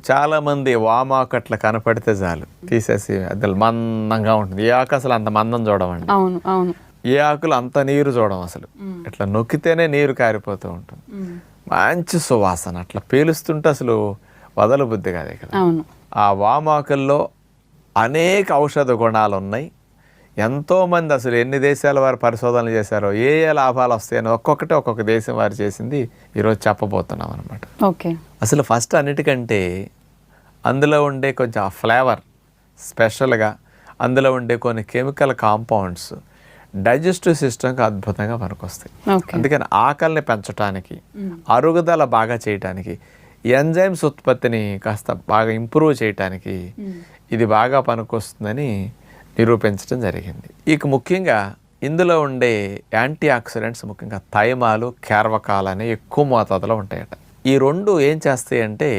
చాలా మంది వామాకు అట్లా కనపడితే చాలు తీసేసి అది మందంగా ఉంటుంది. ఏ ఆకు అసలు అంత మందం చూడమండి. అవును అవును. ఏ ఆకులు అంత నీరు చూడం అసలు. ఇట్లా నొక్కితేనే నీరు కారిపోతూ ఉంటుంది. మంచి సువాసన అట్లా పేలుస్తుంటే అసలు వదల బుద్ధి కాదు ఇక్కడ. ఆ వామాకుల్లో అనేక ఔషధ గుణాలు ఉన్నాయి. ఎంతోమంది అసలు ఎన్ని దేశాల వారు పరిశోధనలు చేశారో ఏ లాభాలు వస్తాయని ఒక్కొక్కటి ఒక్కొక్క దేశం వారు చేసింది ఈరోజు చెప్పబోతున్నాం అనమాట. ఓకే. అసలు ఫస్ట్ అన్నిటికంటే అందులో ఉండే కొంచెం ఆ ఫ్లేవర్ స్పెషల్గా, అందులో ఉండే కొన్ని కెమికల్ కాంపౌండ్స్ డైజెస్టివ్ సిస్టమ్కి అద్భుతంగా పనికొస్తాయి. అందుకని ఆకలిని పెంచడానికి, అరుగుదల బాగా చేయటానికి, ఎంజైమ్స్ ఉత్పత్తిని కాస్త బాగా ఇంప్రూవ్ చేయటానికి ఇది బాగా పనికొస్తుందని నిరూపించడం జరిగింది. ఇక ముఖ్యంగా ఇందులో ఉండే యాంటీ ఆక్సిడెంట్స్ ముఖ్యంగా థైమాలు, కేర్వకాలు అనేవి ఎక్కువ మోతాదులో ఉంటాయట. ఈ రెండు ఏం చేస్తాయంటే